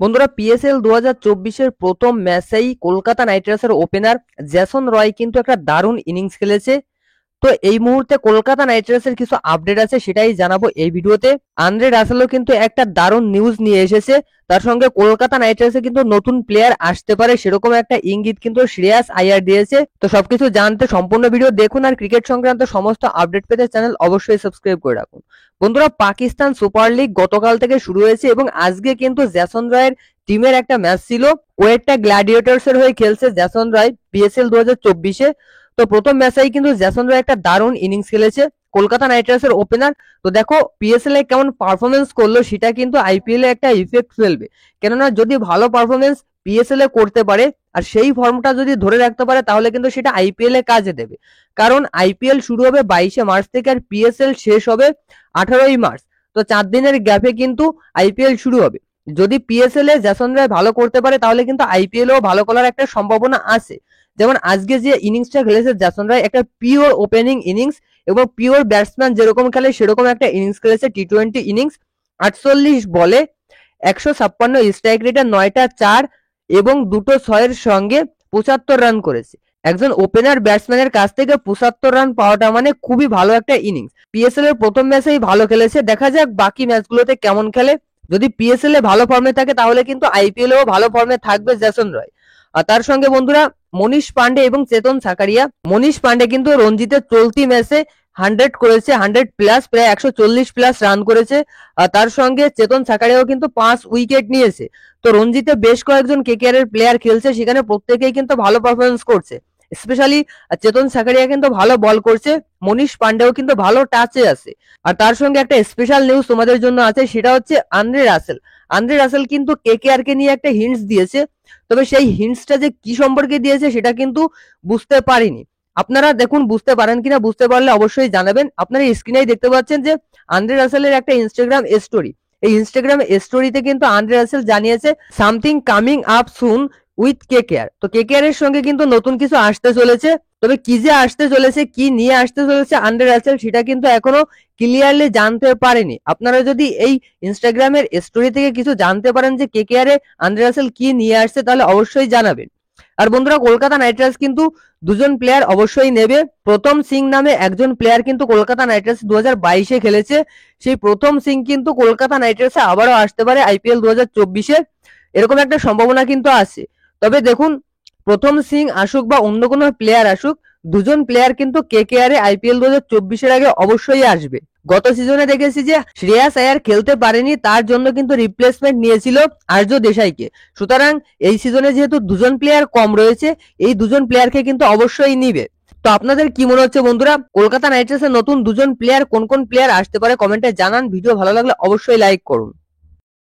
বন্ধুরা, পিএসএল 2024-এর প্রথম ম্যাচেই কলকাতা নাইট রাইডার্সের ওপেনার জেসন রয় কিন্তু একটা দারুণ ইনিংস খেলেছে। তো এই মুহূর্তে কলকাতা নাইট রাইডার্সের কিছু আপডেট আছে, সেটাই জানাবো এই ভিডিওতে। আন্দ্রে রাসেলও কিন্তু একটা দারুণ নিউজ নিয়ে এসেছে। তার সঙ্গে কলকাতা নাইট রাইডার্সে কিন্তু নতুন প্লেয়ার আসতে পারে, সেরকম একটা ইঙ্গিত কিন্তু শ্রেয়াস আইয়ার দিয়েছে। তো সবকিছু জানতে সম্পূর্ণ ভিডিও দেখুন, আর ক্রিকেট সংক্রান্ত সমস্ত আপডেট পেতে চ্যানেল অবশ্যই সাবস্ক্রাইব করে রাখুন। বন্ধুরা, পাকিস্তান সুপার লিগ গতকাল থেকে শুরু হয়েছে এবং আজকে কিন্তু জেসন রয়ের টিমের একটা ম্যাচ ছিল। ওয়েটটা গ্ল্যাডিয়েটর্স এর হয়ে খেলছে জেসন রয় পিএসএল 2024-এ। তো প্রথম ম্যাচেই কিন্তু জেসন রয় একটা দারুণ ইনিংস খেলেছে, কলকাতা নাইট রাইডার্সের ওপেনার। তো দেখো পিএসএল এ কেমন পারফরমেন্স করলো, সেটা কিন্তু আইপিএল এ একটা ইফেক্ট ফেলবে। কেননা যদি ভালো পারফরমেন্স পিএসএল এ করতে পারে আর সেই ফর্মটা যদি ধরে রাখতে পারে, তাহলে কিন্তু সেটা আইপিএল এ কাজে দেবে। কারণ আইপিএল শুরু হবে 22শে মার্চ থেকে আর পিএসএল শেষ হবে 18ই মার্চ। তো 4 দিনের গ্যাপে কিন্তু আইপিএল শুরু হবে। যদি পিএসএল এ জেসন রয় ভালো করতে পারে, তাহলে কিন্তু আইপিএল এও ভালো করার একটা সম্ভাবনা আছে। যেমন আজকে যে ইনিংসটা খেলেছে জেসন রয়, একটা পিওর ওপেনিং ইনিংস এবং পিওর ব্যাটসম্যান যেরকম খেলে সেরকম একটা ইনিংস খেলেছে। টি20 ইনিংস 48 বলে 156 স্ট্রাইক রেটে 9টা 4 এবং 2টো 6-এর সঙ্গে 75 রান করেছে। একজন ওপেনার ব্যাটসম্যানের কাছ থেকে 75 রান পাওয়াটা মানে খুবই ভালো একটা ইনিংস। পিএসএল এর প্রথম ম্যাচেই ভালো খেলেছে, দেখা যাক বাকি ম্যাচগুলোতে কেমন খেলে। যদি পিএসএল এ ভালো ফর্মে থাকে, তাহলে কিন্তু আইপিএল এও ভালো ফর্মে থাকবে জেসন রয়। আর তার সঙ্গে বন্ধুরা, মনীষ পান্ডে এবং চেতন সাকারিয়া। মনীষ পান্ডে কিন্তু রঞ্জিতের চলতি ম্যাচে 100 করেছে, 100 প্লাস, প্রায় 140 প্লাস রান করেছে। আর তার সঙ্গে চেতন সাকারিয়াও কিন্তু 5 উইকেট নিয়েছে। তো রঞ্জিতে বেশ কয়েকজন কেকেআর এর প্লেয়ার খেলছে, সেখানে প্রত্যেকেই কিন্তু ভালো পারফরমেন্স করছে। স্পেশালি চেতন সাকারিয়া কিন্তু ভালো বল করছে, মনীষ পান্ডেও কিন্তু ভালো টাচে আছে। আর তার সঙ্গে একটা স্পেশাল নিউজ তোমাদের জন্য আছে, সেটা হচ্ছে আন্দ্রে রাসেল। আন্দ্রে রাসেল কিন্তু কেকেআর কে নিয়ে একটা হিন্টস দিয়েছে, তবে সেই হিন্টসটা যে কি সম্পর্কে দিয়েছে সেটা কিন্তু বুঝতে পারিনি। আপনারা দেখুন বুঝতে পারেন কিনা, বুঝতে পারলে অবশ্যই জানাবেন। আপনারা স্ক্রিনেই দেখতে পাচ্ছেন যে আন্দ্রে রাসেলের একটা ইনস্টাগ্রাম স্টোরি। এই ইনস্টাগ্রাম স্টোরিতে কিন্তু আন্দ্রে রাসেল জানিয়েছে something coming up soon with KKR. তো কেকেআর এর সঙ্গে কিন্তু নতুন কিছু আসতে চলেছে, তবে কি যে আসতে চলেছে, কি নিয়ে আসতে চলেছে আন্দ্রে রাসেল, সেটা কিন্তু এখনো ক্লিয়ারলি জানতে পারেনি। আপনারা যদি এই ইনস্টাগ্রামের স্টোরি থেকে কিছু জানতে পারেন যে কেকেআর এ আন্দ্রে রাসেল কি নিয়ে আসছে, তাহলে অবশ্যই জানাবেন। আর বন্ধুরা, কলকাতা নাইট রাইডার্স কিন্তু দুজন প্লেয়ার অবশ্যই নেবে। প্রথম সিং নামে একজন প্লেয়ার কিন্তু কলকাতা নাইট রাইডার্স 2022-এ খেলেছে। সেই প্রথম সিং কিন্তু কলকাতা নাইট রাইডার্সে আবারও আসতে পারে আইপিএল 2024-এ, এরকম একটা সম্ভাবনা কিন্তু আছে। তবে দেখুন, প্রথম সিং আসুক বা অন্য কোনো প্লেয়ার আসুক, দুজন প্লেয়ার কিন্তু কেকেআর এ আইপিএল 2024-এর আগে অবশ্যই আসবে। গত সিজনে দেখেছি যে শ্রেয়াস আয়ার খেলতে পারেনি, তার জন্য কিন্তু রিপ্লেসমেন্ট নিয়েছিল আর্য দেশাইকে। সুতরাং এই সিজনে যেহেতু দুজন প্লেয়ার কম রয়েছে, এই দুজন প্লেয়ারকে কিন্তু অবশ্যই নিবে। তো আপনাদের কি মনে হচ্ছে বন্ধুরা, কলকাতা নাইট রাইডার্সের নতুন দুজন প্লেয়ার কোন কোন প্লেয়ার আসতে পারে? কমেন্টে জানান। ভিডিও ভালো লাগলে অবশ্যই লাইক করুন।